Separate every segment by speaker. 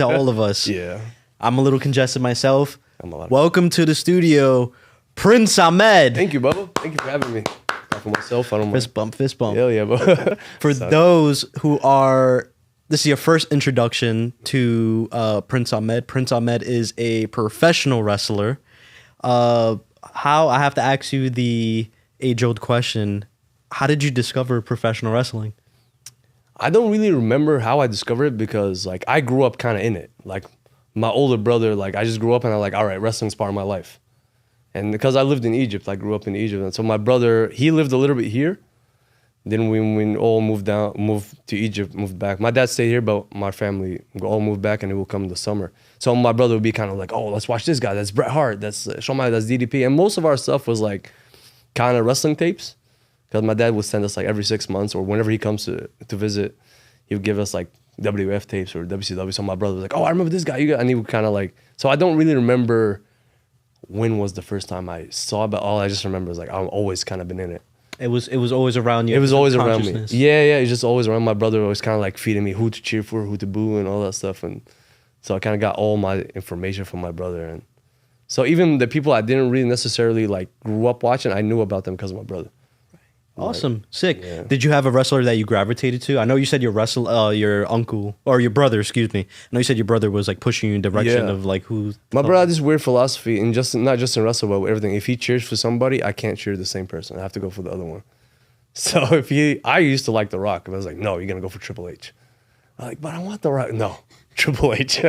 Speaker 1: to all of us.
Speaker 2: Yeah.
Speaker 1: I'm a little congested myself.
Speaker 2: I'm a lot.
Speaker 1: Welcome to the studio, Prince Ahmed.
Speaker 2: Thank you, Bubba. Thank you for having me. Not for myself, I don't mind.
Speaker 1: Fist bump, fist bump.
Speaker 2: Hell yeah, bro.
Speaker 1: For those who are, this is your first introduction to Prince Ahmed. Prince Ahmed is a professional wrestler. I have to ask you the age-old question. How did you discover professional wrestling?
Speaker 2: I don't really remember how I discovered it because like I grew up kind of in it. Like my older brother, like I just grew up and I'm like, all right, wrestling's part of my life. And because I lived in Egypt, I grew up in Egypt. And so my brother, he lived a little bit here. Then we all moved to Egypt, moved back. My dad stayed here, but my family all moved back and it will come in the summer. So my brother would be kind of like, oh, let's watch this guy. That's Bret Hart. That's Shawn Michaels, that's DDP. And most of our stuff was like kind of wrestling tapes. Because my dad would send us like every 6 months or whenever he comes to visit, he would give us like WF tapes or WCW. So my brother was like, oh, I remember this guy. And he would kind of like, so I don't really remember when was the first time I saw it, but all I just remember is like, I've always kind of been in it.
Speaker 1: It was always around you.
Speaker 2: It was always around me. Yeah, it was just always around. My brother was kind of like feeding me who to cheer for, who to boo and all that stuff. And so I kind of got all my information from my brother. And so even the people I didn't really necessarily like grew up watching, I knew about them because of my brother.
Speaker 1: Awesome.
Speaker 2: Like,
Speaker 1: Sick.
Speaker 2: Yeah.
Speaker 1: Did you have a wrestler that you gravitated to? I know you said your uncle or your brother, excuse me. I know you said your brother was like pushing you in the direction of like who.
Speaker 2: My brother had this weird philosophy, and not just in wrestling, but with everything. If he cheers for somebody, I can't cheer the same person. I have to go for the other one. So I used to like The Rock, and I was like, no, you're gonna go for Triple H. I'm like, but I want The Rock. No, Triple H.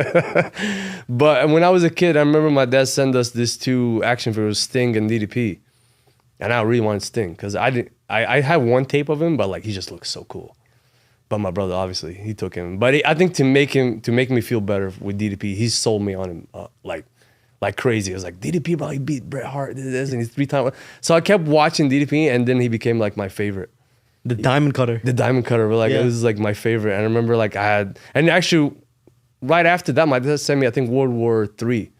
Speaker 2: But when I was a kid, I remember my dad sent us these two action figures, Sting and DDP. And I really wanted Sting because I had one tape of him, but like he just looks so cool. But my brother, obviously, he took him. But I think to make me feel better with DDP, he sold me on him like crazy. I was like, DDP probably beat Bret Hart, this, and he's 3 times. So I kept watching DDP, and then he became like my favorite.
Speaker 1: The Diamond Cutter.
Speaker 2: The Diamond Cutter, but like it was like my favorite. And I remember like and actually right after that, my dad sent me I think World War III.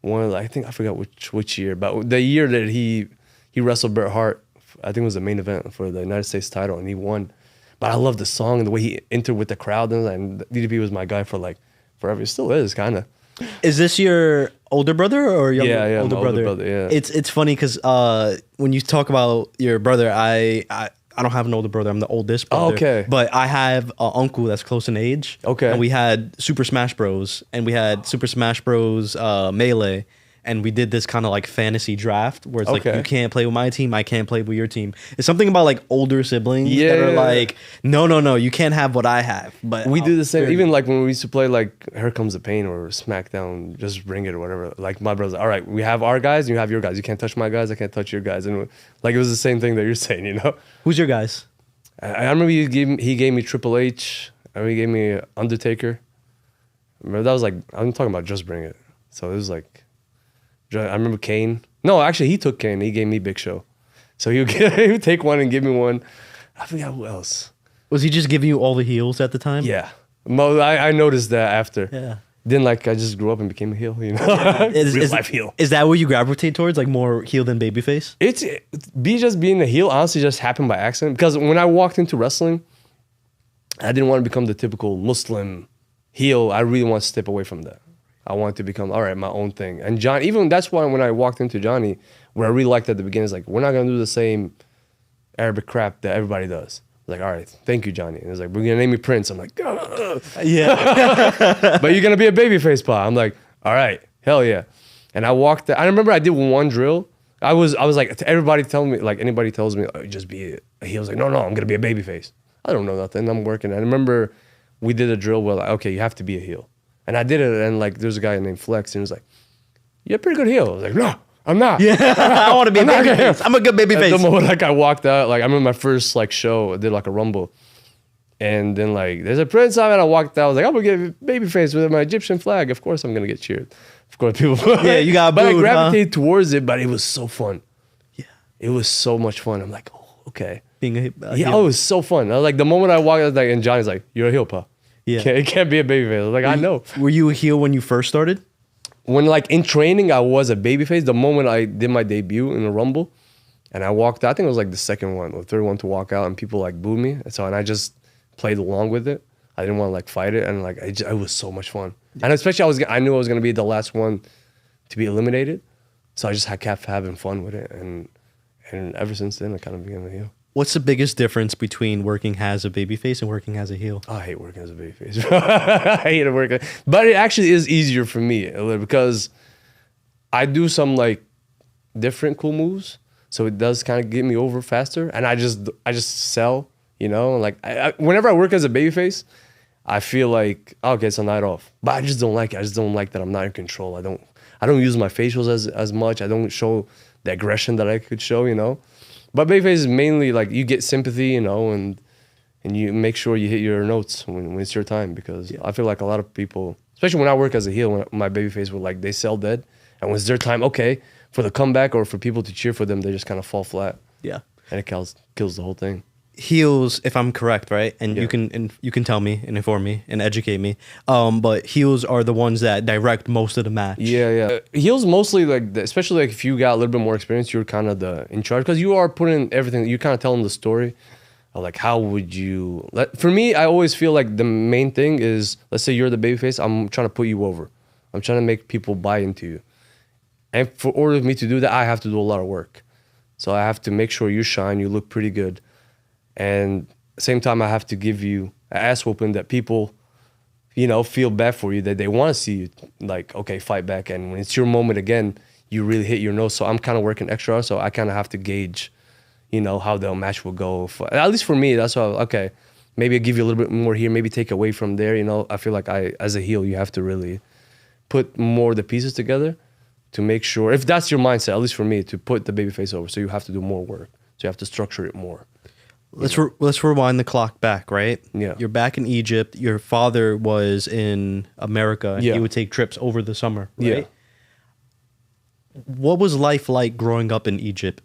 Speaker 2: I forgot which year, but the year that he wrestled Bret Hart, I think it was the main event for the United States title, and he won. But I love the song and the way he entered with the crowd, and DDP was my guy for like forever. He still is, kind of.
Speaker 1: Is this your older brother or younger older brother?
Speaker 2: Older brother? Yeah.
Speaker 1: It's funny because when you talk about your brother, I don't have an older brother. I'm the oldest brother.
Speaker 2: Oh, okay.
Speaker 1: But I have an uncle that's close in age.
Speaker 2: Okay.
Speaker 1: And we had Super Smash Bros. And we had Super Smash Bros. Melee. And we did this kind of like fantasy draft where it's like, you can't play with my team, I can't play with your team. It's something about like older siblings that are like, no, you can't have what I have. But
Speaker 2: we do the same. Even like when we used to play like Here Comes the Pain or SmackDown, Just Bring It or whatever. Like my brother's, all right, we have our guys, and you have your guys. You can't touch my guys, I can't touch your guys. And like it was the same thing that you're saying, you know?
Speaker 1: Who's your guys?
Speaker 2: I remember he gave me Triple H. I remember he gave me Undertaker. I remember that was like, I'm talking about Just Bring It. So it was like, I remember Kane. No, actually, he took Kane. He gave me Big Show. So he would take one and give me one. I forgot who else.
Speaker 1: Was he just giving you all the heels at the time?
Speaker 2: Yeah. I noticed that after.
Speaker 1: Yeah.
Speaker 2: Then like I just grew up and became a heel, you know? Real life heel.
Speaker 1: Is that what you gravitate towards? Like more heel than babyface?
Speaker 2: It's being a heel honestly just happened by accident. Because when I walked into wrestling, I didn't want to become the typical Muslim heel. I really want to step away from that. I wanted to become, all right, my own thing. And John, even that's why when I walked into Johnny, what I really liked at the beginning is like, we're not going to do the same Arabic crap that everybody does. Like, all right, thank you, Johnny. And it's like, we're going to name me Prince. I'm like,
Speaker 1: yeah.
Speaker 2: But you're going to be a babyface, pa. I'm like, all right, hell yeah. And I walked, I remember I did one drill. I was like, everybody telling me, like anybody tells me, oh, just be a heel. I was like, no, I'm going to be a babyface. I don't know nothing. I'm working. I remember we did a drill where like, okay, you have to be a heel. And I did it, and like, there's a guy named Flex, and he was like, "You're a pretty good heel." I was like, "No, I'm not.
Speaker 1: Yeah, I want to be a baby face. I'm a good baby face."
Speaker 2: The moment like I walked out, like I remember my first like show, I did like a rumble, and then like there's a Prince Ahmed. I walked out, I was like, "I'm gonna get baby face with my Egyptian flag. Of course, I'm gonna get cheered. Of course, people."
Speaker 1: Yeah, you got booed,
Speaker 2: but I gravitated towards it, but it was so fun.
Speaker 1: Yeah,
Speaker 2: it was so much fun. I'm like, oh, okay.
Speaker 1: Being a
Speaker 2: yeah,
Speaker 1: heel.
Speaker 2: it was so fun. I was like, the moment I walked out, like, and Johnny's like, "You're a heel, pa."
Speaker 1: Yeah,
Speaker 2: it can't be a babyface. I was like, I know.
Speaker 1: Were you a heel when you first started?
Speaker 2: When like in training, I was a babyface. The moment I did my debut in the Rumble, and I walked out, I think it was like the second one or third one to walk out, and people like booed me. And I just played along with it. I didn't want to like fight it, and like it was so much fun. And especially I knew I was gonna be the last one to be eliminated, so I just kept having fun with it, and ever since then I kind of became a heel.
Speaker 1: What's the biggest difference between working as a babyface and working as a heel?
Speaker 2: I hate working as a babyface. I hate it working, but it actually is easier for me a little because I do some like different cool moves, so it does kind of get me over faster, and I just sell, you know. Like whenever I work as a babyface, I feel like okay, it's a night off, but I just don't like it. I just don't like that I'm not in control. I don't use my facials as much. I don't show the aggression that I could show, you know. But babyface is mainly like you get sympathy, you know, and you make sure you hit your notes when it's your time, because I feel like a lot of people, especially when I work as a heel, when my babyface would like they sell dead, and when it's their time, okay, for the comeback or for people to cheer for them, they just kind of fall flat.
Speaker 1: Yeah,
Speaker 2: and it kills the whole thing.
Speaker 1: Heels, if I'm correct, right? And you can tell me and inform me and educate me. But heels are the ones that direct most of the match.
Speaker 2: Yeah. Heels mostly like, especially like if you got a little bit more experience, you're kind of in charge, because you are putting everything. You're kind of telling the story. Like how would you? For me, I always feel like the main thing is, let's say you're the babyface. I'm trying to put you over. I'm trying to make people buy into you. And for order of me to do that, I have to do a lot of work. So I have to make sure you shine, you look pretty good. And at the same time, I have to give you an ass whooping that people, you know, feel bad for you, that they want to see you, like, okay, fight back. And when it's your moment again, you really hit your nose. So I'm kind of working extra. So I kind of have to gauge, you know, how the match will go. At least for me, that's why, okay, maybe I give you a little bit more here, maybe take away from there. You know, I feel like as a heel, you have to really put more of the pieces together to make sure, if that's your mindset, at least for me, to put the babyface over. So you have to do more work. So you have to structure it more.
Speaker 1: Let's rewind the clock back, right?
Speaker 2: Yeah.
Speaker 1: You're back in Egypt. Your father was in America. And
Speaker 2: Yeah.
Speaker 1: he would take trips over the summer, right?
Speaker 2: Yeah.
Speaker 1: What was life like growing up in Egypt?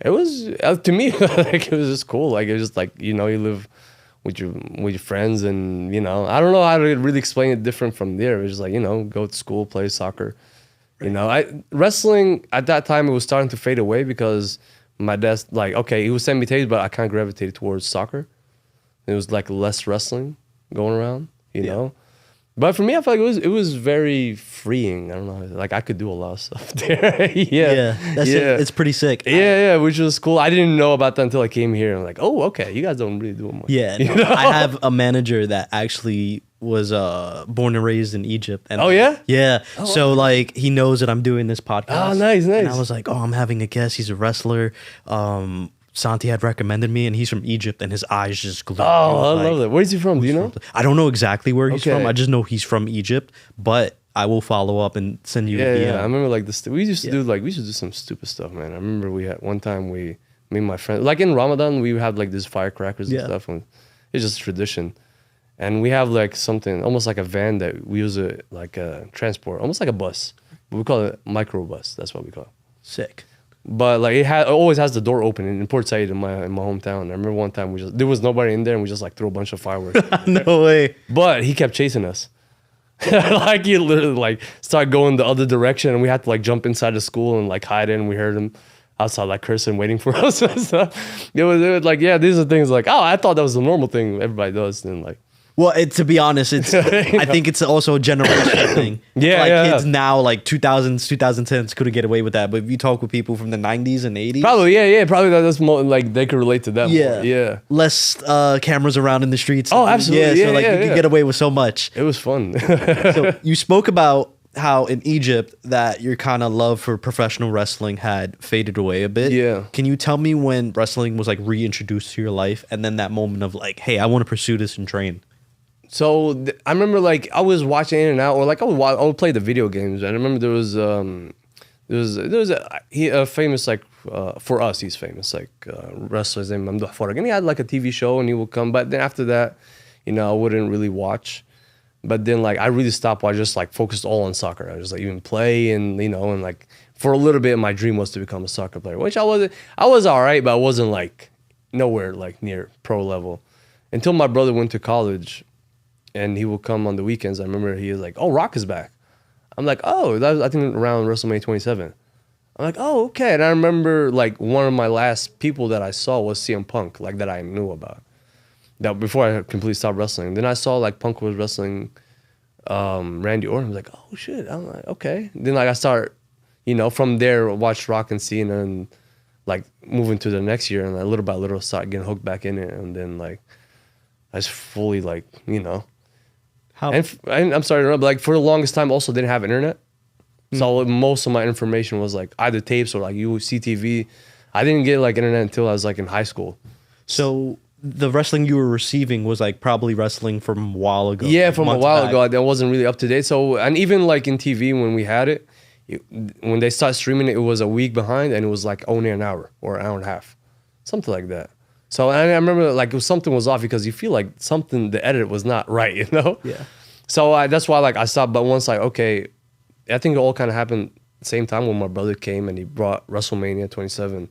Speaker 2: It was, to me, like, it was just cool. Like, it was just like, you know, you live with your friends, and, you know, I don't know how to really explain it different from there. It was just like, you know, go to school, play soccer. Right. You know, wrestling at that time, it was starting to fade away because my dad's like, okay, he was sending me tapes, but I kind of gravitated towards soccer. It was like less wrestling going around, you know. But for me, I feel like it was very freeing. I don't know, like I could do a lot of stuff there.
Speaker 1: It's pretty sick.
Speaker 2: Yeah, which was cool. I didn't know about that until I came here. I'm like, oh, okay, you guys don't really do it much.
Speaker 1: Yeah,
Speaker 2: you know?
Speaker 1: I have a manager that actually was born and raised in Egypt. And
Speaker 2: oh yeah,
Speaker 1: yeah. Oh, so like he knows that I'm doing this podcast.
Speaker 2: Oh, nice.
Speaker 1: And I was like, oh, I'm having a guest. He's a wrestler. Santi had recommended me, and he's from Egypt, and his eyes just glowed.
Speaker 2: Oh, I love that. Where's he from? Do you know?
Speaker 1: I don't know exactly where he's from. I just know he's from Egypt, but I will follow up and send you a DM.
Speaker 2: Yeah, I remember like this. We used to do some stupid stuff, man. I remember we had one time me and my friend, like in Ramadan, we had like these firecrackers and stuff, and it's just a tradition. And we have like something almost like a van that we use it like a transport, almost like a bus, but we call it micro bus. That's what we call it.
Speaker 1: Sick.
Speaker 2: But like it always has the door open in Port Said in my hometown. I remember one time there was nobody in there, and we just like threw a bunch of fireworks.
Speaker 1: No way.
Speaker 2: But he kept chasing us. Like he literally like started going the other direction, and we had to like jump inside the school and like hide in. We heard him outside like cursing, waiting for us. So it was like, yeah, these are things like, oh, I thought that was a normal thing everybody does, and like.
Speaker 1: Well, to be honest, it's. I think it's also a generational thing. Kids now, like 2000s, 2010s, couldn't get away with that. But if you talk with people from the 90s and 80s,
Speaker 2: probably that's more like they could relate to that. Yeah.
Speaker 1: Less cameras around in the streets.
Speaker 2: Oh, absolutely.
Speaker 1: So you could get away with so much.
Speaker 2: It was fun.
Speaker 1: So you spoke about how in Egypt that your kind of love for professional wrestling had faded away a bit.
Speaker 2: Yeah.
Speaker 1: Can you tell me when wrestling was like reintroduced to your life, and then that moment of like, hey, I want to pursue this and train?
Speaker 2: So I remember like I was watching In and Out, or like I would play the video games. And I remember there was a famous like for us he's famous like wrestler. His name Mamdouh Farag, and he had like a TV show, and he would come. But then after that, you know, I wouldn't really watch. But then like I really stopped. I just like focused all on soccer. I just like even play, and you know, and like for a little bit, my dream was to become a soccer player, which I wasn't. I was all right, but I wasn't like nowhere like near pro level until my brother went to college. And he will come on the weekends. I remember he was like, oh, Rock is back. I'm like, oh, that was, I think, around WrestleMania 27. I'm like, oh, okay. And I remember, like, one of my last people that I saw was CM Punk, like, that I knew about. That before I completely stopped wrestling. Then I saw like Punk was wrestling Randy Orton. I was like, oh shit. I'm like, okay. Then like I start, from there watch Rock and Cena and like moving to the next year, and like, little by little start getting hooked back in it, and then like I just fully like
Speaker 1: How?
Speaker 2: and I'm sorry to interrupt, but like for the longest time also didn't have internet, so most of my information was like either tapes or like CTV. I didn't get like internet until I was like in high school.
Speaker 1: So the wrestling you were receiving was like probably wrestling from a while ago.
Speaker 2: Yeah,
Speaker 1: like
Speaker 2: from a
Speaker 1: months
Speaker 2: while
Speaker 1: back.
Speaker 2: ago, that wasn't really up to date. So, and even like in TV when we had it, when they started streaming it, it was a week behind, and it was like only an hour or an hour and a half, something like that. So I remember like something was off because you feel like the edit was not right,
Speaker 1: Yeah.
Speaker 2: So that's why like I stopped. But once like okay, I think it all kind of happened same time when my brother came and he brought WrestleMania 27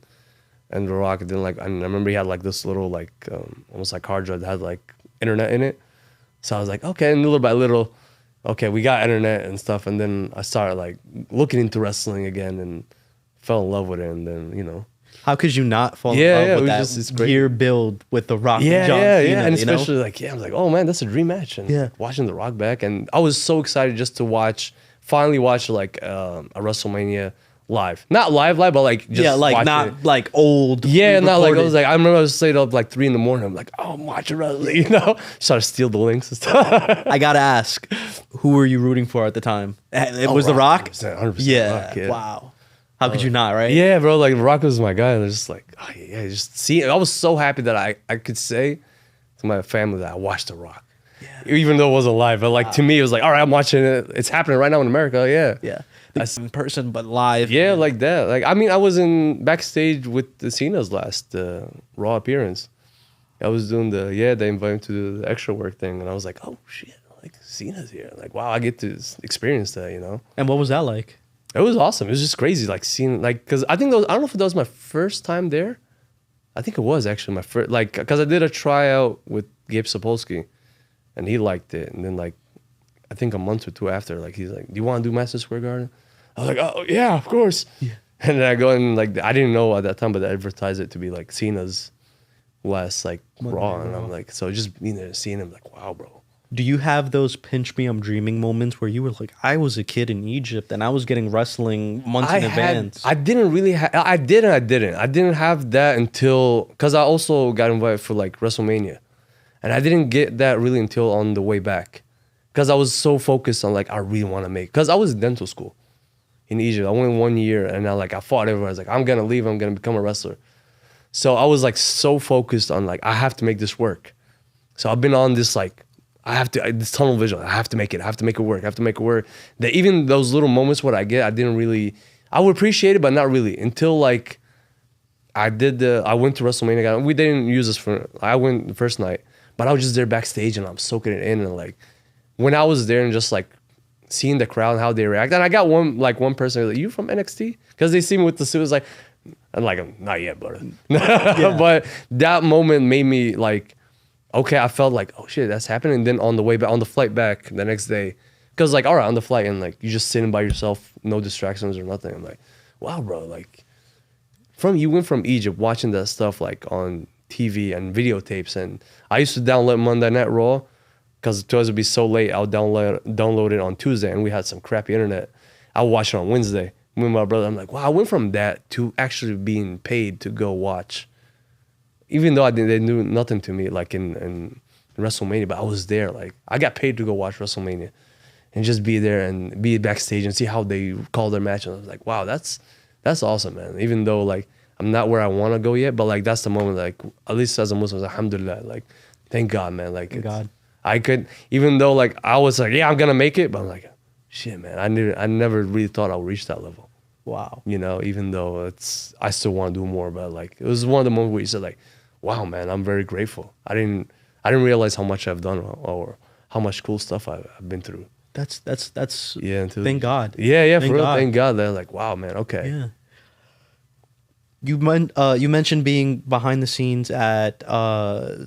Speaker 2: and The Rock. And then like I remember he had like this little like almost like hard drive that had like internet in it. So I was like, okay, and little by little, okay, we got internet and stuff. And then I started like looking into wrestling again and fell in love with it. And then,
Speaker 1: How could you not fall
Speaker 2: Yeah,
Speaker 1: in
Speaker 2: yeah,
Speaker 1: love
Speaker 2: it
Speaker 1: with
Speaker 2: was
Speaker 1: that
Speaker 2: it's great.
Speaker 1: gear build with the Rock
Speaker 2: yeah,
Speaker 1: and John
Speaker 2: yeah,
Speaker 1: Cena?
Speaker 2: yeah. And
Speaker 1: you know?
Speaker 2: especially like, I was like, oh man, that's a dream match. And
Speaker 1: Yeah.
Speaker 2: watching The Rock back. And I was so excited just to finally watch like a WrestleMania live. Not live, but like just
Speaker 1: yeah, like
Speaker 2: watch
Speaker 1: not
Speaker 2: it.
Speaker 1: like old.
Speaker 2: Yeah, not like I
Speaker 1: recorded.
Speaker 2: was like I remember I was stayed up like 3 a.m. I'm like, oh, I'm watching wrestling, Started to steal the links and stuff.
Speaker 1: I gotta ask, who were you rooting for at the time? It was The Rock.
Speaker 2: 100%
Speaker 1: Yeah.
Speaker 2: Rock, yeah.
Speaker 1: Wow. How could you not? Right.
Speaker 2: Yeah, bro. Like Rock was my guy, and I was just like, oh, yeah, just see. I was so happy that I could say to my family that I watched The Rock, even though it wasn't live. But like to me, it was like, all right, I'm watching it. It's happening right now in America. Yeah,
Speaker 1: Yeah. In person, but live.
Speaker 2: yeah, like that. Like I mean, I was in backstage with the Cena's last Raw appearance. I was doing they invited me to do the extra work thing, and I was like, oh shit, like Cena's here. Like wow, I get to experience that.
Speaker 1: And what was that like?
Speaker 2: It was awesome. It was just crazy, like seeing, like, because I don't know if that was my first time there. I think it was actually my first, like, because I did a tryout with Gabe Sapolsky, and he liked it. And then, like, I think a month or two after, like, he's like, "Do you want to do Madison Square Garden?" I was like, "Oh yeah, of course." Yeah. And then I go and like, I didn't know at that time, but they advertised it to be like Cena's last like Raw, and I'm like, so just being there, seeing him, like, wow, bro.
Speaker 1: Do you have those pinch me, I'm dreaming moments where you were like, I was a kid in Egypt and I was getting wrestling months in advance?
Speaker 2: I didn't really I didn't have that until, because I also got invited for like WrestleMania, and I didn't get that really until on the way back, because I was so focused on like, I really want to because I was in dental school in Egypt. I went 1 year, and I fought everyone. I was like, I'm gonna leave, I'm gonna become a wrestler. So I was like so focused on like, I have to make this work. So I've been on this like, this tunnel vision. I have to make it. I have to make it work. I have to make it work. That even those little moments what I get, I would appreciate it, but not really until like I went to WrestleMania. We didn't use this I went the first night, but I was just there backstage and I'm soaking it in. And like, when I was there and just like seeing the crowd and how they react. And I got one person like, you from NXT? Because they see me with the suit. It's like, I'm like, not yet, brother. But that moment made me like, okay, I felt like, oh shit, that's happening. And then on the way back, on the flight back the next day, because like, all right, on the flight and like, you're just sitting by yourself, no distractions or nothing. I'm like, wow, bro, like, you went from Egypt watching that stuff like on TV and videotapes. And I used to download Monday Night Raw because it would be so late. I would download it on Tuesday, and we had some crappy internet. I would watch it on Wednesday with my brother. I'm like, wow, I went from that to actually being paid to go watch. Even though they knew nothing to me, like in WrestleMania, but I was there. Like I got paid to go watch WrestleMania, and just be there and be backstage and see how they call their match. And I was like, wow, that's awesome, man. Even though like I'm not where I want to go yet, but like that's the moment. Like at least as a Muslim, alhamdulillah. Like thank God, man. Like
Speaker 1: Thank God.
Speaker 2: I could, even though like I was like, yeah, I'm gonna make it, but I'm like, shit, man. I never really thought I would reach that level.
Speaker 1: Wow.
Speaker 2: Even though I still want to do more, but like it was one of the moments where you said like, wow, man, I'm very grateful. I didn't realize how much I've done or how much cool stuff I've been through.
Speaker 1: That's
Speaker 2: Yeah.
Speaker 1: thank God.
Speaker 2: Yeah,
Speaker 1: Thank
Speaker 2: for real.
Speaker 1: God.
Speaker 2: Thank God. They're like, wow, man, okay.
Speaker 1: Yeah. You mentioned being behind the scenes at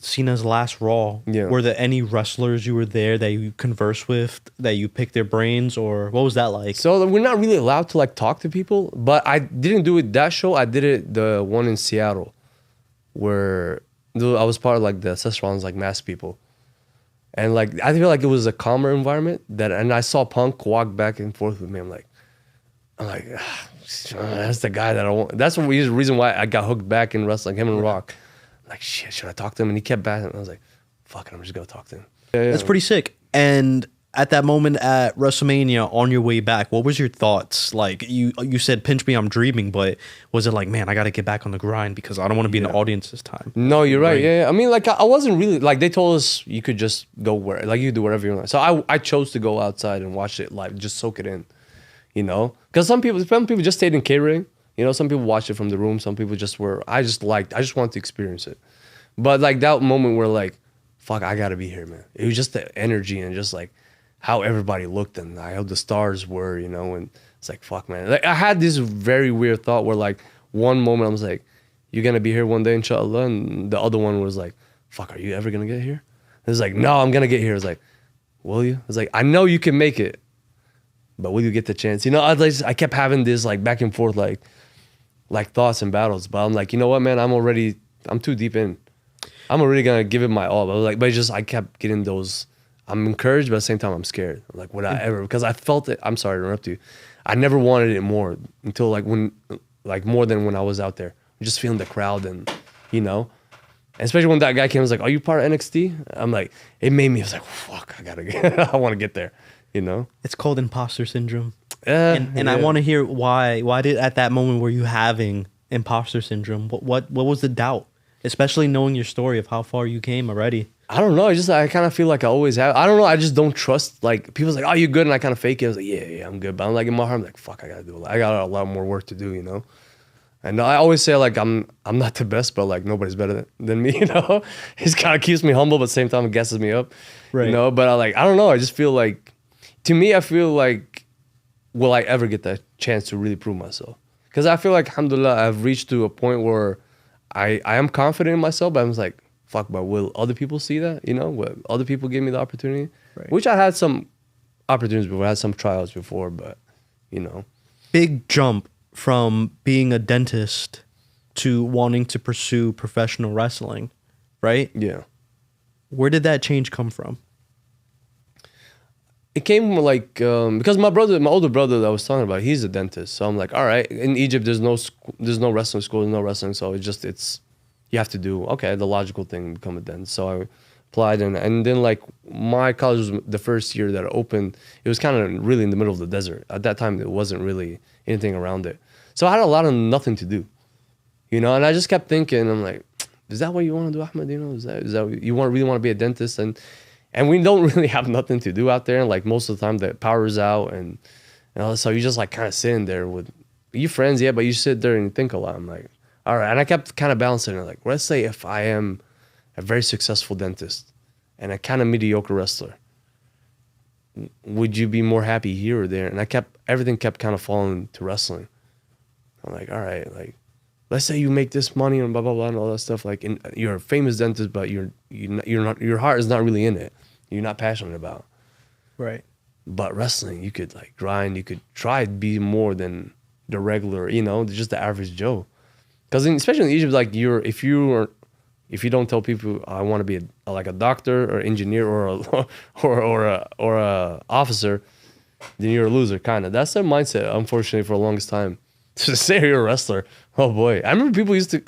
Speaker 1: Cena's last Raw.
Speaker 2: Yeah.
Speaker 1: Were there any wrestlers you were there that you conversed with, that you picked their brains, or what was that like?
Speaker 2: So we're not really allowed to like talk to people, but I didn't do it that show. I did it the one in Seattle, where I was part of like the Szechuan's like mass people. And like I feel like it was a calmer environment and I saw Punk walk back and forth with me. I'm like, that's the guy that I want. That's the reason why I got hooked back in wrestling, him and Rock. Like, shit, should I talk to him? And he kept back, and I was like, fuck it, I'm just gonna talk to him. Yeah.
Speaker 1: That's pretty sick. And at that moment at WrestleMania, on your way back, what was your thoughts? Like you said, "Pinch me, I'm dreaming," but was it like, man, I got to get back on the grind because I don't want to be in the audience this time?
Speaker 2: No, you're right. Yeah. I mean, like I wasn't really like they told us you could just go where, like you do whatever you want. So I chose to go outside and watch it live, just soak it in, you know. Because some people just stayed in catering. You know, some people watched it from the room. Some people just were. I just wanted to experience it. But like that moment where like, fuck, I gotta be here, man. It was just the energy and just like how everybody looked and how the stars were, you know, and it's like, fuck, man. Like I had this very weird thought where like one moment I was like, you're gonna be here one day, inshallah, and the other one was like, fuck, are you ever gonna get here? And it's like, no, I'm gonna get here. It's like, will you? It's like, I know you can make it, but will you get the chance? You know, I kept having this like back and forth like thoughts and battles, but I'm like, you know what, man, I'm too deep in. I'm already gonna give it my all. But I kept getting those. I'm encouraged, but at the same time, I'm scared. Like, would I ever? Because I felt it. I'm sorry to interrupt you. I never wanted it more until more than when I was out there. Just feeling the crowd and, you know, and especially when that guy came, I was like, "Are you part of NXT?" I'm like, it made me. I was like, "Fuck, I want to get there." You know,
Speaker 1: it's called imposter syndrome. And I want to hear why. Why did at that moment were you having imposter syndrome? What was the doubt? Especially knowing your story of how far you came already.
Speaker 2: I don't know. I kind of feel like I always have. I don't know. I just don't trust. Like people's like, "Oh, you good?" And I kind of fake it. I was like, "Yeah, I'm good." But I'm like in my heart, I'm like, "Fuck, I got a lot more work to do." You know. And I always say like I'm not the best, but like nobody's better than me. You know. It kind of keeps me humble, but at the same time it gasses me up. Right. You know. But I don't know. I just feel like, to me, I feel like, will I ever get that chance to really prove myself? Because I feel like, alhamdulillah, I've reached to a point where I am confident in myself, but I'm just like, fuck, but will other people see that? You know, will other people give me the opportunity? Right. Which I had some opportunities before, I had some trials before, but, you know.
Speaker 1: Big jump from being a dentist to wanting to pursue professional wrestling, right?
Speaker 2: Yeah.
Speaker 1: Where did that change come from?
Speaker 2: It came like, because my older brother that I was talking about, he's a dentist. So I'm like, all right, in Egypt, there's no wrestling school, there's no wrestling. So you have to do, okay, the logical thing, become a dentist. So I applied and then like my college was the first year that it opened. It was kind of really in the middle of the desert. At that time, there wasn't really anything around it. So I had a lot of nothing to do, you know, and I just kept thinking, I'm like, is that what you want to do, Ahmed? You know, is that you really want to be a dentist? And we don't really have nothing to do out there. And like most of the time the power's out and so you just like kind of sitting there with your friends, yeah, but you sit there and think a lot. I'm like, all right. And I kept kind of balancing it. Like, let's say if I am a very successful dentist and a kind of mediocre wrestler, would you be more happy here or there? And everything kept kind of falling to wrestling. I'm like, all right, like, let's say you make this money and blah, blah, blah, and all that stuff. Like, you're a famous dentist, but you're not, your heart is not really in it. You're not passionate about.
Speaker 1: Right.
Speaker 2: But wrestling, you could like grind, you could try to be more than the regular, you know, just the average Joe. Because especially in Egypt, like if you don't tell people I want to be like a doctor or engineer or a officer, then you're a loser, kind of. That's their mindset, unfortunately, for the longest time. To say you're a wrestler, oh boy. I remember people used to,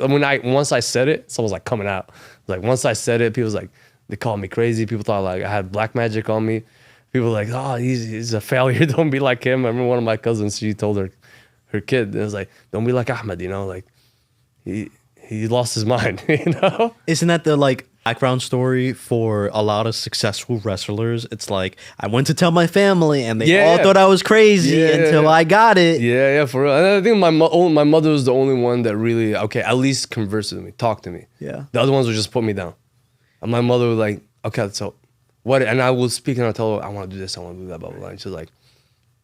Speaker 2: once I said it, someone was like coming out. Like once I said it, people was like, they called me crazy. People thought like I had black magic on me. People were like, oh, he's a failure. Don't be like him. I remember one of my cousins, she told her kid, it was like, don't be like Ahmed, you know, like he lost his mind, you know?
Speaker 1: Isn't that the like background story for a lot of successful wrestlers? It's like, I went to tell my family and they all thought I was crazy until I got it.
Speaker 2: Yeah, for real. And I think my mother was the only one that really, okay, at least conversed with me, talked to me.
Speaker 1: Yeah.
Speaker 2: The other ones would just put me down. And my mother was like, okay, so what? And I will speak and I'll tell her, I want to do this, I want to do that, blah, blah, blah. And she's like,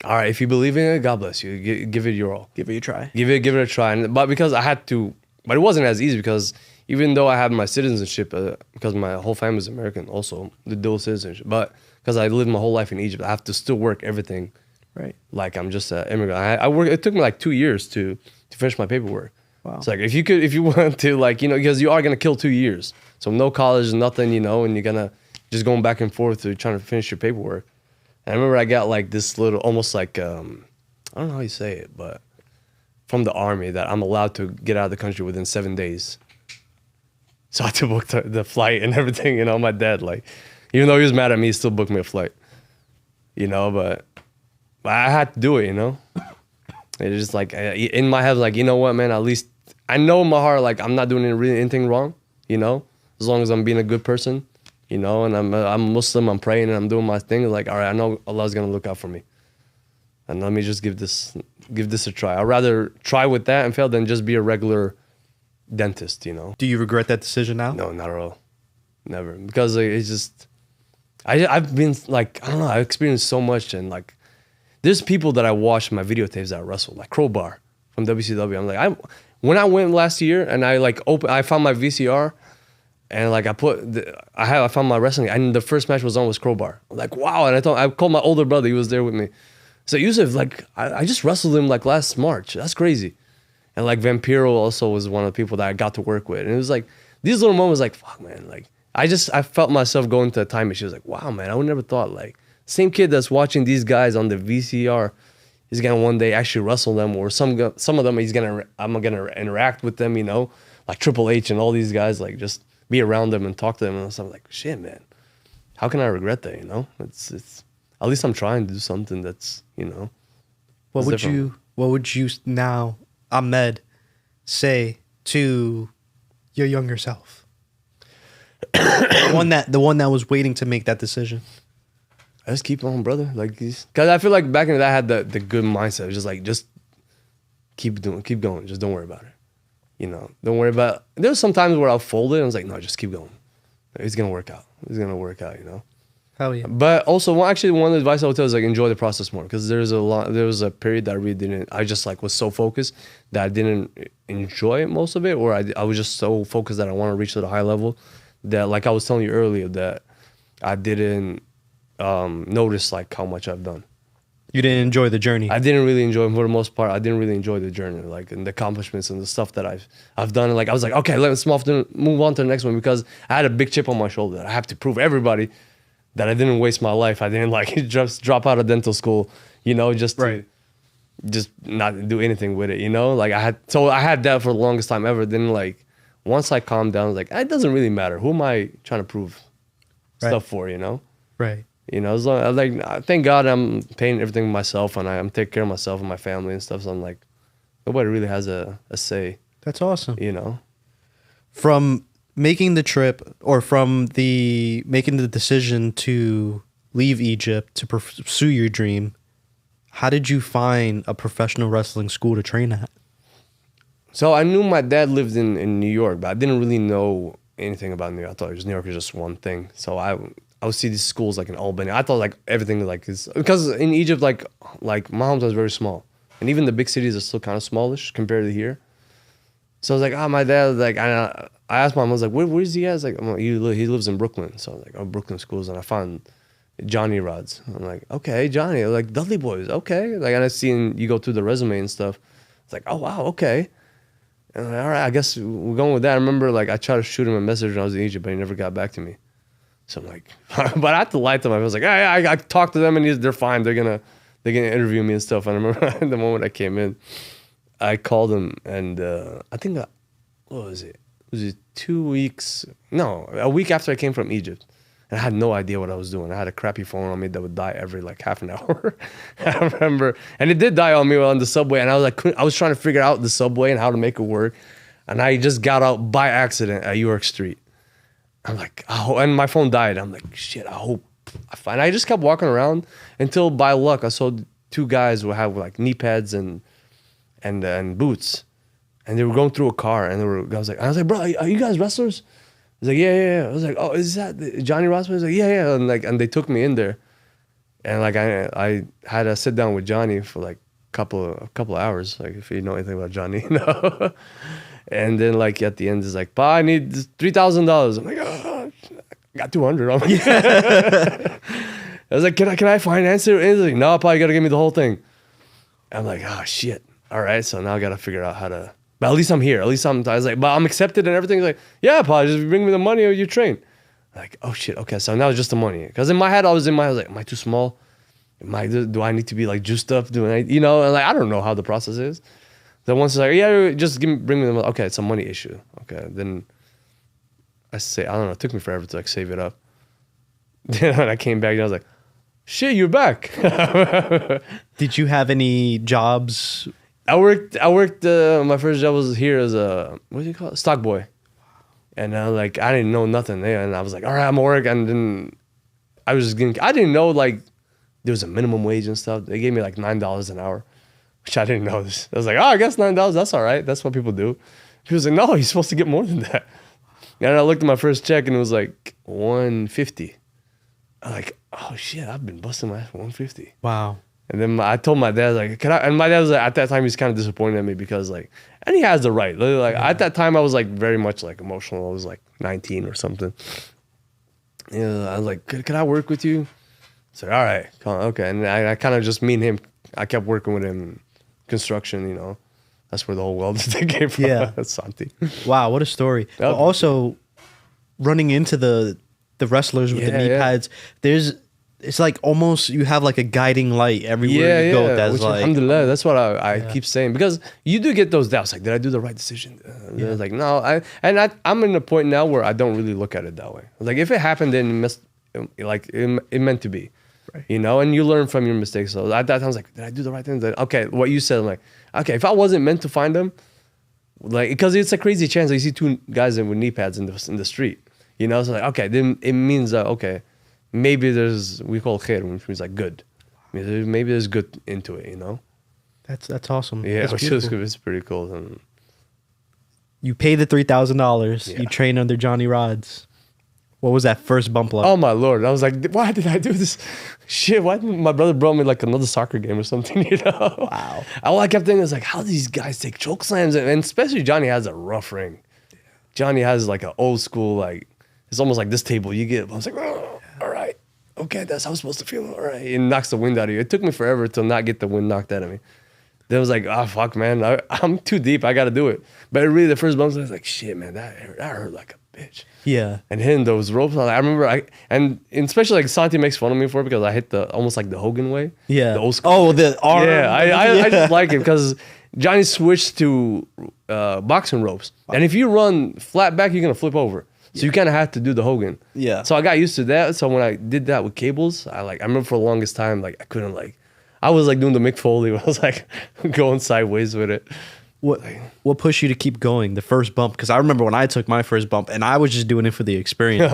Speaker 2: all right, if you believe in it, God bless you. Give it your all.
Speaker 1: Give it a try.
Speaker 2: Give it a try. But because I had to, but it wasn't as easy because even though I had my citizenship, because my whole family is American also, the dual citizenship, but because I lived my whole life in Egypt, I have to still work everything.
Speaker 1: Right.
Speaker 2: Like I'm just an immigrant. I work. It took me like 2 years to finish my paperwork.
Speaker 1: Wow.
Speaker 2: It's like if you want to, like, you know, because you are gonna kill 2 years, so no college, nothing, you know, and you're gonna just going back and forth to trying to finish your paperwork. And I remember I got like this little, almost like I don't know how you say it, but from the army that I'm allowed to get out of the country within 7 days. So I had to book the flight and everything, you know. My dad, like, even though he was mad at me, he still booked me a flight, you know. But I had to do it, you know. It's just like in my head, like, you know what, man, at least I know in my heart, like, I'm not doing really anything wrong, you know, as long as I'm being a good person, you know, and I'm Muslim, I'm praying and I'm doing my thing. Like, all right, I know Allah's gonna look out for me, and let me just give this a try. I'd rather try with that and fail than just be a regular dentist, you know.
Speaker 1: Do you regret that decision now?
Speaker 2: No, not at all, never, because like, it's just I've been like, I don't know, I experienced so much, and like there's people that I watched my videotapes that wrestle, like Crowbar from WCW. I'm like, when I went last year and I like I found my VCR and like I found my wrestling, and the first match was Crowbar. I'm like, wow. And I called my older brother, he was there with me. So Yusuf, like, I just wrestled him like last March. That's crazy. And like Vampiro also was one of the people that I got to work with. And it was like these little moments, like, fuck, man. Like I felt myself going to a time machine. She was like, wow, man, I would never thought, like, same kid that's watching these guys on the VCR is gonna one day actually wrestle them, or some of them I'm gonna interact with them, you know, like Triple H and all these guys, like just be around them and talk to them. And I'm like, shit, man, how can I regret that? You know, it's at least I'm trying to do something that's, you know.
Speaker 1: What would you now, Ahmed, say to your younger self? the one that was waiting to make that decision.
Speaker 2: I just keep on, brother. Like, because I feel like back in the day I had the good mindset. It was just like, just keep going. Just don't worry about it. You know, don't worry about it. There's some times where I'll fold it and I was like, no, just keep going. It's gonna work out. It's gonna work out, you know.
Speaker 1: Hell yeah.
Speaker 2: But also, one of the advice I would tell is like, enjoy the process more, because there was a period that I really didn't. I just like was so focused that I didn't enjoy most of it, or I was just so focused that I want to reach to the high level that, like I was telling you earlier, that I didn't notice like how much I've done.
Speaker 1: You didn't enjoy the journey.
Speaker 2: I didn't really enjoy it for the most part. I didn't really enjoy the journey, like, and the accomplishments and the stuff that I've done. And like I was like, okay, let's move on to the next one, because I had a big chip on my shoulder. I have to prove everybody that I didn't waste my life. I didn't like just drop out of dental school, you know, just not do anything with it, you know. Like I had that for the longest time ever. Then like once I calmed down, I was like, it doesn't really matter. Who am I trying to prove stuff for, you know?
Speaker 1: Right.
Speaker 2: You know, as long, like, thank God I'm paying everything myself, and I'm taking care of myself and my family and stuff. So I'm like, nobody really has a say.
Speaker 1: That's awesome.
Speaker 2: You know,
Speaker 1: from making the trip, or from making the decision to leave Egypt to pursue your dream, how did you find a professional wrestling school to train at?
Speaker 2: So I knew my dad lived in New York, but I didn't really know anything about New York. I thought New York was just one thing. So I would see these schools like in Albany. I thought like everything like is, because in Egypt, like my hometown is very small, and even the big cities are still kind of smallish compared to here. So I was like, my dad, like, I asked mom, I was like, where's he at? I was like, he lives in Brooklyn. So I was like, oh, Brooklyn schools, and I found Johnny Rods. I'm like, okay, Johnny, like Dudley Boys, okay. Like, and I seen you go through the resume and stuff. It's like, oh wow, okay. And I'm like, all right, I guess we're going with that. I remember like I tried to shoot him a message when I was in Egypt, but he never got back to me. So I'm like, but I had to lie to them. I was like, I talked to them and they're fine. They're gonna interview me and stuff. And I remember the moment I came in, I called him, and I think what was it? Was it 2 weeks? No, a week after I came from Egypt. And I had no idea what I was doing. I had a crappy phone on me that would die every like half an hour. I remember, and it did die on me on the subway. And I was like, I was trying to figure out the subway and how to make it work. And I just got out by accident at York Street. I'm like, oh, and my phone died. I'm like, shit, I hope I find. I just kept walking around until by luck I saw two guys who have like knee pads and boots, and they were going through a car, and I was like, bro, are you guys wrestlers? He's like, yeah. I was like, oh, is that Johnny Rossman? He's like, yeah, and they took me in there, and like I had to sit down with Johnny for like a couple of hours, like if you know anything about Johnny, you know. And then like at the end, he's like, "Pa, I need $3,000." I'm like, oh, I got 200. I'm like, I was like, can I finance it? And he's like, no, Pa, you gotta give me the whole thing. I'm like, oh shit. All right, so now I gotta figure out how to. But at least I'm here. At least I was like, but I'm accepted and everything. He's like, yeah, Pa, just bring me the money or you train. Like, oh shit, okay, so now it's just the money. Because in my head, I was like, am I too small? Do I need to be like juiced up? And like, I don't know how the process is. Then once it's like, yeah, just bring me the money. Okay, it's a money issue. Okay, then I don't know, it took me forever to like save it up. Then when I came back, I was like, shit, you're back.
Speaker 1: Did you have any jobs?
Speaker 2: I worked, my first job was here as a, what do you call it? Stock boy. And I didn't know nothing there. And I was like, all right, I'm gonna work. And then I didn't know like there was a minimum wage and stuff. They gave me like $9 an hour, which I didn't know this. I was like, oh, I guess $9, that's all right. That's what people do. He was like, no, you're supposed to get more than that. And I looked at my first check and it was like $150. I'm like, oh shit, I've been busting my ass for $150.
Speaker 1: Wow.
Speaker 2: And then I told my dad, like, can I? And my dad was like, at that time, he was kind of disappointed at me because, like, and he has the right. Like, at that time, I was like very much like emotional. I was like 19 or something. Yeah, I was like, can I work with you? So, all right, okay. And I kind of just me and him, I kept working with him, construction. That's where the whole world came from.
Speaker 1: Yeah,
Speaker 2: Santi.
Speaker 1: Wow, what a story. But also, running into the wrestlers with the knee pads, it's like almost you have like a guiding light everywhere you go. That's like,
Speaker 2: alhamdulillah, that's what I keep saying, because you do get those doubts. Like, did I do the right decision? Like, no. I'm in a point now where I don't really look at it that way. Like, if it happened, then it meant to be, right. And you learn from your mistakes. So at that time, I was like, did I do the right thing? Okay, what you said, I'm like, okay, if I wasn't meant to find them, like, because it's a crazy chance that you see two guys with knee pads in the street. So like, okay, then it means that, okay, maybe we call khair, which means like good. Maybe there's good into it,
Speaker 1: That's awesome.
Speaker 2: Yeah,
Speaker 1: That's
Speaker 2: it's pretty cool. And
Speaker 1: you pay the $3,000.
Speaker 2: Yeah.
Speaker 1: You train under Johnny Rods. What was that first bump like?
Speaker 2: Oh my Lord. I was like, why did I do this? Shit, why didn't my brother brought me like another soccer game or something,
Speaker 1: Wow.
Speaker 2: All I kept thinking was like, how do these guys take choke slams? And especially Johnny has a rough ring. Johnny has like an old school, like, it's almost like this table you get. I was like, oh, all right. Okay, that's how I'm supposed to feel. All right. It knocks the wind out of you. It took me forever to not get the wind knocked out of me. Then I was like, oh, fuck, man. I'm too deep. I got to do it. But really, the first bumps, I was like, shit, man, that hurt like a bitch.
Speaker 1: Yeah.
Speaker 2: And hitting those ropes, I remember, and especially like Santi makes fun of me for it because I hit almost like the Hogan way.
Speaker 1: Yeah.
Speaker 2: The old school.
Speaker 1: Oh, the arm.
Speaker 2: Yeah, I just like it because Johnny switched to boxing ropes. And if you run flat back, you're going to flip over. So you kind of have to do the Hogan. Yeah. So I got used to that. So when I did that with cables, I remember for the longest time, like I couldn't I was like doing the Mick Foley. I was like going sideways with it.
Speaker 1: What pushed you to keep going? The first bump? Because I remember when I took my first bump and I was just doing it for the experience.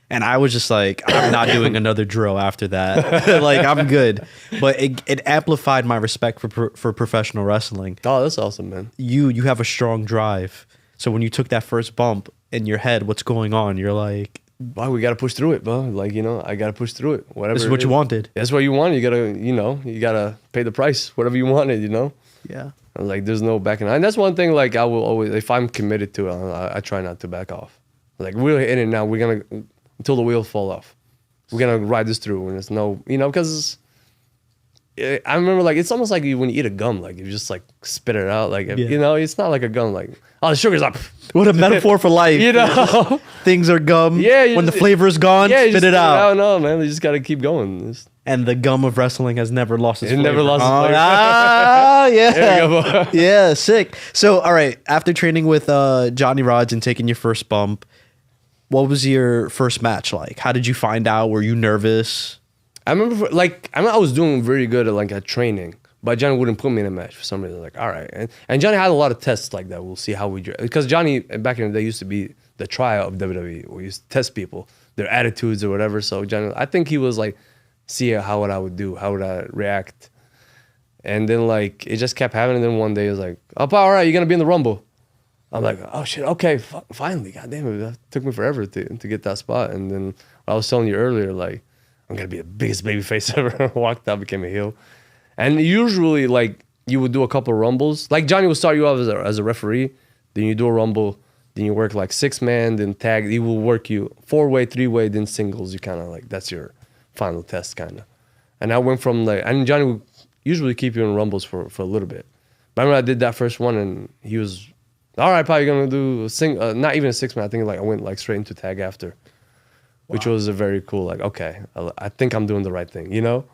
Speaker 1: And I was just like, I'm not doing another drill after that. Like, I'm good. But it amplified my respect for professional wrestling.
Speaker 2: Oh, that's awesome, man.
Speaker 1: You have a strong drive. So when you took that first bump in your head, what's going on? You're like,
Speaker 2: wow, we got to push through it, bro. Like, I got to push through it. Whatever.
Speaker 1: This is what you wanted.
Speaker 2: That's what you wanted. You got to pay the price, whatever you wanted,
Speaker 1: Yeah.
Speaker 2: Like, there's no backing out. And that's one thing, like, I will always, if I'm committed to it, I try not to back off. Like, we're in it now. We're going to, until the wheels fall off. We're going to ride this through. And there's no, because I remember, like, it's almost like when you eat a gum, like, you just, like, spit it out. Like, it's not like a gum, like, oh, the sugar's up.
Speaker 1: What a metaphor for life. Things are gum.
Speaker 2: Yeah.
Speaker 1: When the flavor's gone, spit it out.
Speaker 2: No, man. You just got to keep going.
Speaker 1: And the gum of wrestling has never lost its flavor.
Speaker 2: It never lost its flavor.
Speaker 1: Yeah.
Speaker 2: There you go.
Speaker 1: Yeah, sick. So, all right, after training with Johnny Rods and taking your first bump, what was your first match like? How did you find out? Were you nervous?
Speaker 2: I remember, I was doing very good at training, but Johnny wouldn't put me in a match for some reason. Like, all right. And Johnny had a lot of tests like that. We'll see how we do. Because Johnny, back in the day, used to be the tryout of WWE. We used to test people, their attitudes or whatever. So Johnny, I think he was like, see how would I would do, how would I react. And then it just kept happening. And then one day it was like, oh, all right, you're going to be in the Rumble. I'm like, oh shit, okay, finally, goddamn it. That took me forever to get that spot. And then I was telling you earlier, like, I'm going to be the biggest babyface ever. Walked out, became a heel. And usually, you would do a couple of Rumbles. Like, Johnny would start you off as a referee. Then you do a Rumble. Then you work 6-man, then tag. He will work you 4-way, 3-way, then singles. You kind of that's your final test, kind of. And I went from and Johnny would usually keep you in Rumbles for a little bit. But I remember I did that first one, and he was All right, probably gonna do not even a 6-man. I think like I went like straight into tag after, which was a very cool. Like, okay, I think I'm doing the right thing, you know.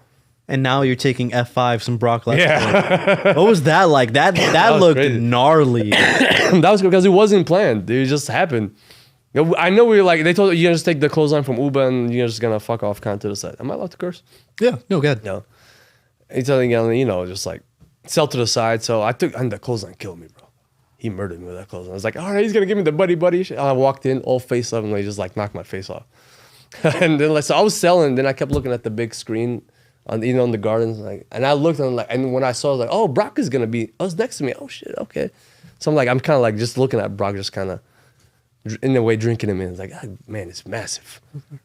Speaker 1: And now you're taking F5s from Brock Lesnar.
Speaker 2: Yeah.
Speaker 1: What was that like? That
Speaker 2: was
Speaker 1: looked
Speaker 2: crazy.
Speaker 1: gnarly.
Speaker 2: That was because it wasn't planned. It just happened. I know we were like, they told you just take the clothesline from Uba and you're just gonna fuck off kind of to the side. Am I allowed to curse?
Speaker 1: Yeah, no, good.
Speaker 2: No. He's telling you know, just like sell to the side. So and the clothesline killed me, bro. He murdered me with that clothesline. I was like, all right, he's gonna give me the buddy shit. I walked in all face up and he just like knocked my face off. And then like, so I was selling. Then I kept looking at the big screen on the gardens, like, and I looked and like, and when I saw, I was like, oh, Brock is gonna be. I was next to me. Oh shit, okay. So I'm kind of like just looking at Brock, just kind of in a way drinking him in. It's like, oh, man, it's massive.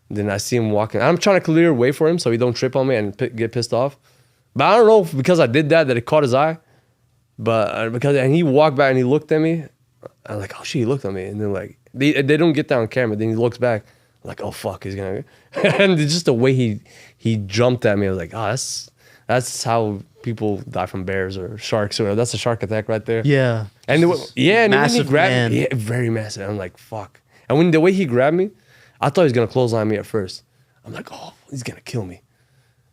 Speaker 2: Then I see him walking. I'm trying to clear a way for him so he don't trip on me and get pissed off. But I don't know if because I did that it caught his eye. But and he walked back and he looked at me. I'm like, oh shit, he looked at me. And then like they don't get that on camera. Then he looks back. I'm like, oh fuck, he's gonna. And just the way he jumped at me, I was like, oh, that's how people die from bears or sharks or whatever. That's a shark attack right there.
Speaker 1: Yeah.
Speaker 2: And and when he grabbed
Speaker 1: man.
Speaker 2: me, yeah, very massive. I'm like, fuck. And when the way he grabbed me, I thought he was gonna clothesline me at first. I'm like, oh, he's gonna kill me.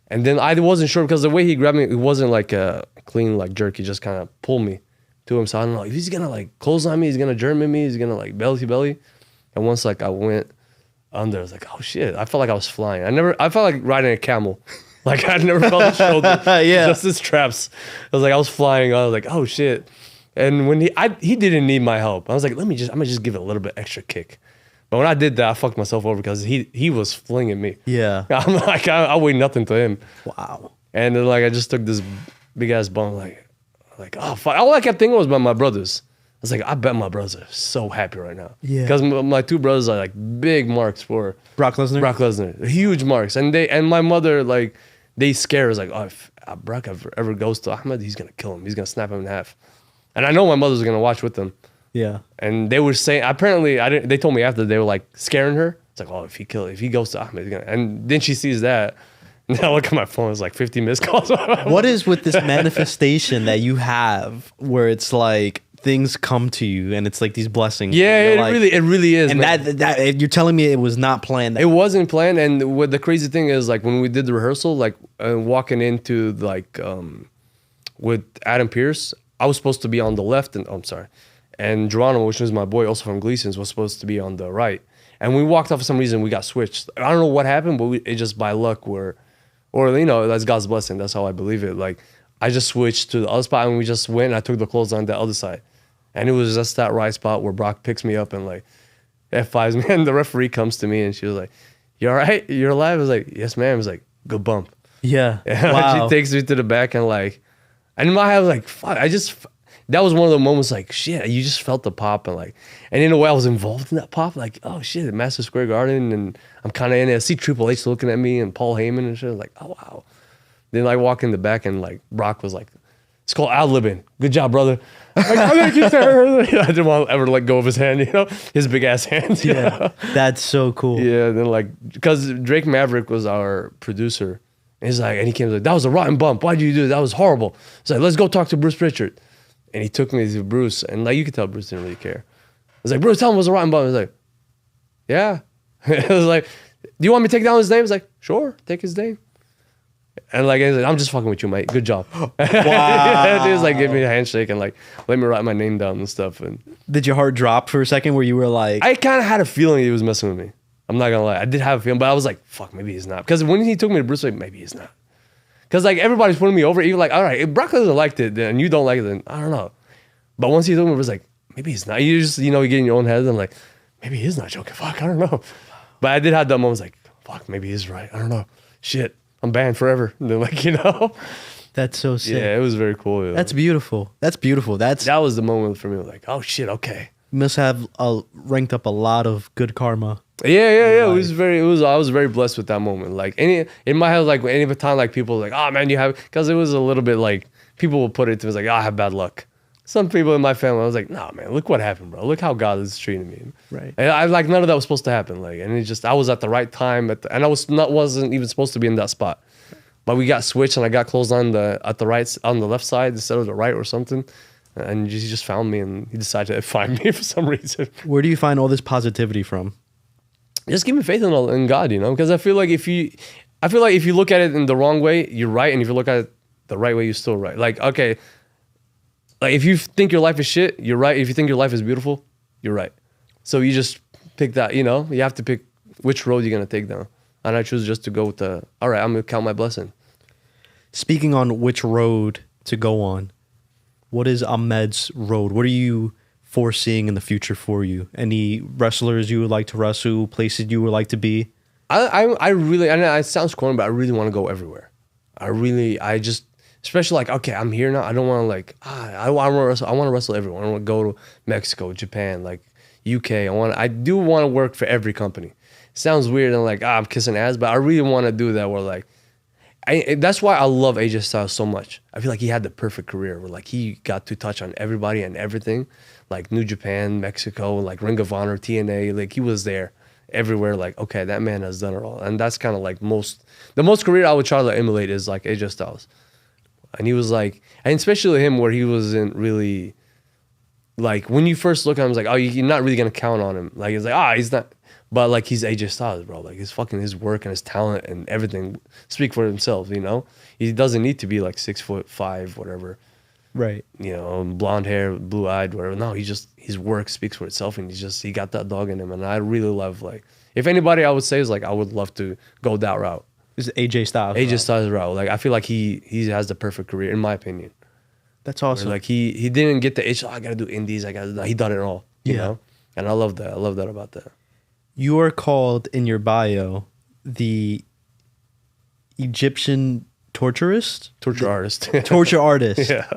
Speaker 2: And then I wasn't sure because the way he grabbed me, it wasn't like a clean like jerk. He just kind of pulled me to him. So I don't know if he's gonna like clothesline me, he's gonna German me, he's gonna like belly to belly. And once like I went under, I was like, oh shit. I felt like I was flying. I felt like riding a camel. Like I'd never felt his shoulder.
Speaker 1: Yeah.
Speaker 2: Just his traps. I was flying. I was like, oh shit. And when he didn't need my help. I was like, I'm gonna just give it a little bit extra kick. But when I did that, I fucked myself over because he was flinging me.
Speaker 1: Yeah.
Speaker 2: I'm like, I weigh nothing to him.
Speaker 1: Wow.
Speaker 2: And then like I just took this big ass bump, like oh fuck. All I kept thinking was about my brothers. I was like, I bet my brothers are so happy right now.
Speaker 1: Yeah.
Speaker 2: Because my two brothers are like big marks for
Speaker 1: Brock Lesnar?
Speaker 2: huge marks. And my mother, like, they scare us like, oh, if Brock ever goes to Ahmed, he's gonna kill him. He's gonna snap him in half. And I know my mother's gonna watch with them.
Speaker 1: Yeah.
Speaker 2: And they were saying, apparently, they told me after, they were like scaring her. It's like, oh, if he goes to Ahmed, he's gonna. And then she sees that. And I look at my phone, it's like 50 missed calls.
Speaker 1: What is with this manifestation that you have where it's like things come to you and it's like these blessings?
Speaker 2: Yeah,
Speaker 1: it
Speaker 2: really is.
Speaker 1: And
Speaker 2: man.
Speaker 1: that you're telling me it was not planned.
Speaker 2: It wasn't planned. And what the crazy thing is, like when we did the rehearsal, like walking into like with Adam Pierce, I was supposed to be on the left, and Geronimo, which was my boy, also from Gleason's, was supposed to be on the right. And we walked off for some reason. We got switched. I don't know what happened, but it just by luck or you know, that's God's blessing. That's how I believe it. Like I just switched to the other spot and we just went. And I took the clothes on the other side, and it was just that right spot where Brock picks me up and like F5s me. And the referee comes to me and she was like, "You all right? You're alive?" I was like, "Yes, ma'am." I was like, "Good bump."
Speaker 1: Yeah.
Speaker 2: And
Speaker 1: Wow.
Speaker 2: she takes me to the back and like, and in my head I was like, "Fuck!" That was one of the moments like, shit, you just felt the pop and in a way I was involved in that pop. Like, oh shit, Madison Square Garden, and I'm kind of in it. I see Triple H looking at me and Paul Heyman and shit. I was like, oh wow. Then I walk in the back and like Brock was like, it's called ad-libbing. Good job, brother. Like, oh, thank you, sir. I didn't want to ever let go of his hand, you know, his big ass hands.
Speaker 1: Yeah. That's so cool.
Speaker 2: Yeah. Then like, because Drake Maverick was our producer. And he's like, and he came like, that was a rotten bump. Why'd you do that? That was horrible. He's like, let's go talk to Bruce Pritchard. And he took me to Bruce, and like you could tell Bruce didn't really care. I was like, Bruce, tell him it was a rotten bump. He was like, yeah. I was like, do you want me to take down his name? He's like, sure, take his name. And like, he's like, I'm just fucking with you, mate. Good job. Wow. He was like, give me a handshake and like, let me write my name down and stuff. And
Speaker 1: did your heart drop for a second where you were like,
Speaker 2: I kind of had a feeling he was messing with me. I'm not gonna lie, I did have a feeling, but I was like, fuck, maybe he's not. Because when he took me to Bruce, like, maybe he's not. Because like everybody's putting me over, even like, all right, if Brock Lesnar liked it, and you don't like it, then I don't know. But once he told me, it was like, maybe he's not. You just, you know, you get in your own head and like, maybe he's not joking. Fuck, I don't know. But I did have that moment, like, fuck, maybe he's right. I don't know. Shit, I'm banned forever. And then like, you know.
Speaker 1: That's so sick.
Speaker 2: Yeah, it was very cool. You know?
Speaker 1: That's beautiful. That
Speaker 2: was the moment for me. Like, oh shit, okay.
Speaker 1: Must have ranked up a lot of good karma.
Speaker 2: Yeah. I was very blessed with that moment. Like in my head, like any time, like people were like, oh man, you have, because it was a little bit like people will put it to us like, oh, I have bad luck. Some people in my family, I was like, nah, man, look what happened, bro. Look how God is treating me.
Speaker 1: Right.
Speaker 2: And I like none of that was supposed to happen. Like, and it just, I was at the right time and I wasn't even supposed to be in that spot. But we got switched and I got closed on the left side instead of the right or something. And he just found me, and he decided to find me for some reason.
Speaker 1: Where do you find all this positivity from?
Speaker 2: Just give me faith in God, you know, because I feel like if you look at it in the wrong way, you're right, and if you look at it the right way, you're still right. Like, okay, like if you think your life is shit, you're right. If you think your life is beautiful, you're right. So you just pick that, you know, you have to pick which road you're gonna take down. And I choose just to go with all right, I'm gonna count my blessing.
Speaker 1: Speaking on which road to go on, what is Ahmed's road? What are you foreseeing in the future for you? Any wrestlers you would like to wrestle, places you would like to be?
Speaker 2: I really, and it sounds corny, but I really want to go everywhere. I just, especially like, okay, I'm here now. I don't want to like, I want to wrestle. I want to wrestle everyone. I want to go to Mexico, Japan, like UK. I do want to work for every company. It sounds weird and like, I'm kissing ass, but I really want to do that. Where like, that's why I love AJ Styles so much. I feel like he had the perfect career where like he got to touch on everybody and everything, like New Japan, Mexico, like Ring of Honor, TNA. Like he was there everywhere. Like, okay, that man has done it all, and that's kind of like the most career I would try to emulate is like AJ Styles. And he was like, and especially him where he wasn't really like when you first look at him, it's like, oh, you're not really gonna count on him. Like it's like, he's not. But like he's AJ Styles, bro. Like his work and his talent and everything speak for himself, you know? He doesn't need to be like 6'5", whatever.
Speaker 1: Right.
Speaker 2: You know, blonde hair, blue eyed, whatever. No, his work speaks for itself, and he got that dog in him. And I really love, like, if anybody I would say is like I would love to go that route.
Speaker 1: Is AJ Styles?
Speaker 2: AJ Styles route. Like I feel like he has the perfect career, in my opinion.
Speaker 1: That's awesome.
Speaker 2: Where, like he didn't get the itch, I gotta do indies, he done it all. You know? And I love that. I love that about that.
Speaker 1: You are called in your bio the Egyptian torture artist. Torture artist.
Speaker 2: Yeah.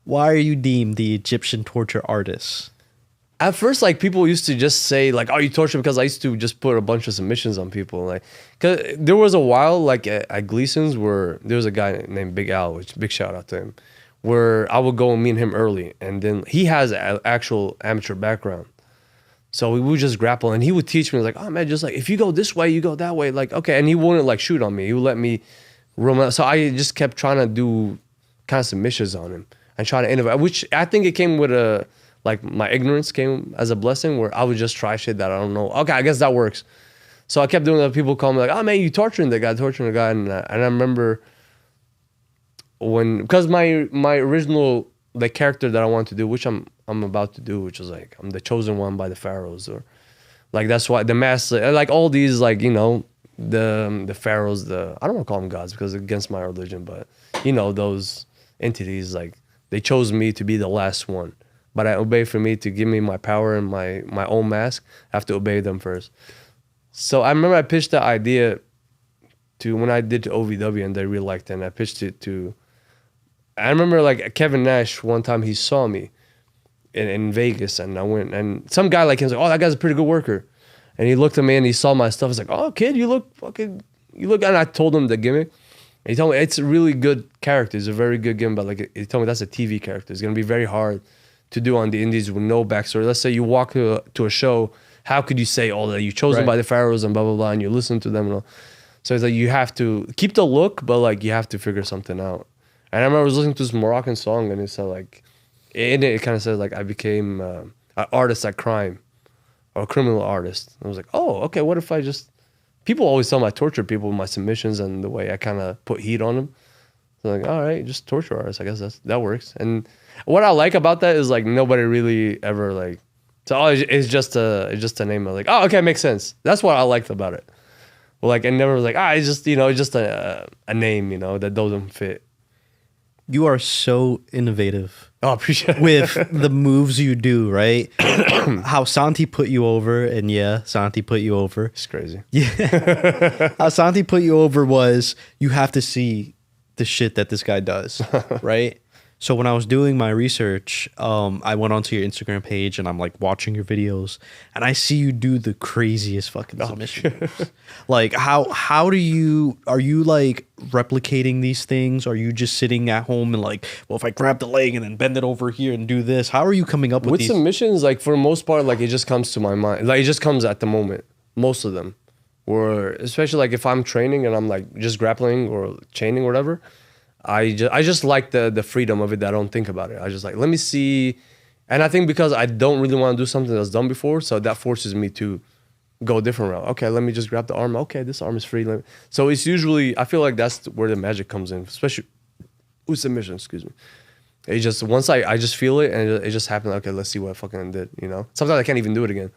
Speaker 1: Why are you deemed the Egyptian torture artist?
Speaker 2: At first, like people used to just say like, "Oh, you torture," because I used to just put a bunch of submissions on people. Like, cause there was a while like at Gleason's where there was a guy named Big Al, which big shout out to him, where I would go and meet him early, and then he has an actual amateur background. So we would just grapple, and he would teach me like, oh man, just like if you go this way, you go that way, like okay. And he wouldn't like shoot on me; he would let me roam out. So I just kept trying to do kind of submissions on him and try to innovate. Which I think it came with like my ignorance came as a blessing, where I would just try shit that I don't know. Okay, I guess that works. So I kept doing that. People call me like, oh man, you torturing the guy, and I remember because my original the character that I wanted to do, which I'm about to do, which is like I'm the chosen one by the pharaohs, or like that's why the master, like all these like you know the pharaohs, I don't want to call them gods because it's against my religion, but you know those entities, like they chose me to be the last one, but I obey for me to give me my power and my own mask. I have to obey them first. So I remember I pitched that idea to when I did to OVW, and they really liked it, and I pitched it to. I remember like Kevin Nash one time he saw me in Vegas, and I went, and some guy like him was like, oh, that guy's a pretty good worker. And he looked at me and he saw my stuff. He's like, oh kid, you look, and I told him the gimmick. And he told me it's a really good character. It's a very good gimmick, but like he told me that's a TV character. It's gonna be very hard to do on the indies with no backstory. Let's say you walk to a show, how could you say all that? You're chosen by the pharaohs and blah blah blah, and you listen to them and all. So it's like you have to keep the look, but like you have to figure something out. And I remember I was listening to this Moroccan song, and it said like, in it kind of says like I became an artist at crime, or a criminal artist. And I was like, oh, okay. What if I just? People always tell me I torture people with my submissions and the way I kind of put heat on them. So like, all right, just torture artist. I guess that works. And what I like about that is like nobody really ever like. So it's just a name. I'm like, oh, okay, makes sense. That's what I liked about it. Well, like I never was like, it's just it's just a name that doesn't fit.
Speaker 1: You are so innovative.
Speaker 2: Oh, I appreciate it.
Speaker 1: With the moves you do, right? How Santi put you over, and Santi put you over.
Speaker 2: It's crazy.
Speaker 1: Yeah. How Santi put you over was you have to see the shit that this guy does, right? So when I was doing my research, I went onto your Instagram page and I'm like watching your videos, and I see you do the craziest fucking submissions. Like how are you like replicating these things? Are you just sitting at home and like, well, if I grab the leg and then bend it over here and do this, how are you coming up with these
Speaker 2: submissions? Like for the most part, like it just comes to my mind. Like it just comes at the moment. Most of them, or especially like if I'm training and I'm like just grappling or chaining or whatever. I just like the freedom of it. That I don't think about it. I just like, let me see. And I think because I don't really want to do something that's done before, so that forces me to go a different route. Okay, let me just grab the arm. Okay, this arm is free. So it's usually, I feel like that's where the magic comes in, especially with submission, excuse me. It just, once I just feel it and it just happened. Okay, let's see what I fucking did, you know? Sometimes I can't even do it again.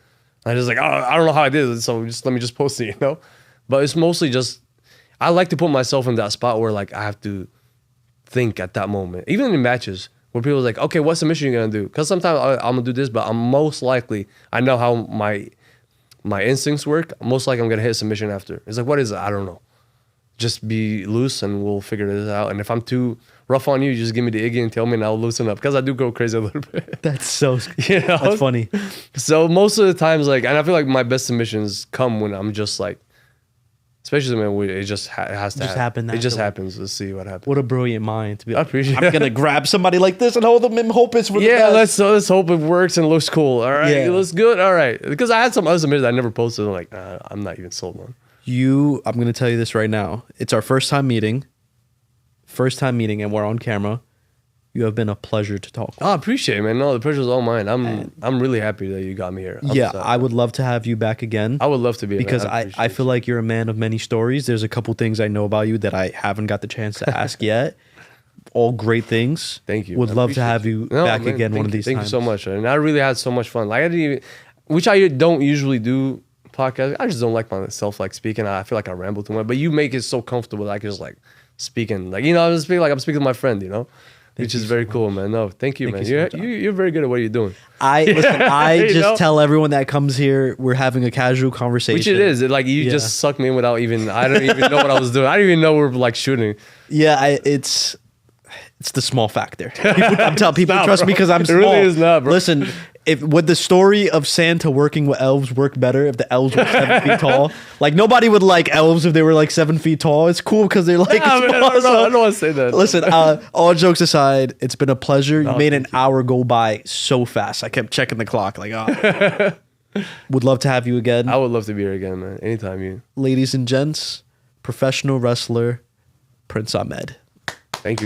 Speaker 2: I just like, oh, I don't know how I did it, so just let me just post it, you know? But it's mostly just, I like to put myself in that spot where like I have to think at that moment. Even in matches where people are like, okay, what submission are you gonna do? Because sometimes I'm gonna do this, but I'm most likely, I know how my instincts work. Most likely I'm gonna hit a submission after. It's like, what is it? I don't know. Just be loose and we'll figure this out. And if I'm too rough on you, you just give me the Iggy and tell me and I'll loosen up. Because I do go crazy a little bit.
Speaker 1: That's so,
Speaker 2: you know?
Speaker 1: that's funny.
Speaker 2: So most of the times, like, and I feel like my best submissions come when I'm just like, especially when it just has to happen. It just happens. Let's see what happens.
Speaker 1: What a brilliant mind to be.
Speaker 2: I appreciate
Speaker 1: I'm gonna grab somebody like this and hold them and hope it's for the
Speaker 2: yeah,
Speaker 1: best.
Speaker 2: let's hope it works and looks cool. All right,
Speaker 1: Yeah.
Speaker 2: it looks good. All right, because I had some other submissions I never posted. I'm like, I'm not even sold on.
Speaker 1: I'm gonna tell you this right now. It's our first time meeting, and we're on camera. You have been a pleasure to talk with.
Speaker 2: Oh, I appreciate it, man. No, the pressure's all mine. I'm really happy that you got me here.
Speaker 1: Yeah, I would love to have you back again.
Speaker 2: I would love to be
Speaker 1: because
Speaker 2: man.
Speaker 1: I feel like you're a man of many stories. There's a couple things I know about you that I haven't got the chance to ask yet. All great things.
Speaker 2: Thank you.
Speaker 1: Would love to have you back
Speaker 2: man,
Speaker 1: again one of these times.
Speaker 2: Thank you so much. And I really had so much fun. Like I didn't even, which I don't usually do podcasts. I just don't like myself like speaking. I feel like I ramble too much. But you make it so comfortable that I can just like speaking. Like, you know, I'm speaking to my friend, you know? Which is very cool, man. No, thank you, man. You're very good at what you're doing.
Speaker 1: I just tell everyone that comes here we're having a casual conversation.
Speaker 2: Which it is. You just sucked me in without even, I don't even know what I was doing. I didn't even know we were like shooting.
Speaker 1: Yeah, it's the small factor. I'm telling people, trust me because I'm small.
Speaker 2: It really is not, bro.
Speaker 1: Listen, would the story of Santa working with elves work better if the elves were 7 feet tall? Like nobody would like elves if they were like 7 feet tall. It's cool because they're like small.
Speaker 2: I don't want to say that.
Speaker 1: Listen, all jokes aside, it's been a pleasure. You made an hour go by so fast. I kept checking the clock. Like, would love to have you again.
Speaker 2: I would love to be here again, man. Anytime you.
Speaker 1: Ladies and gents, professional wrestler, Prince Ahmed.
Speaker 2: Thank you, guys.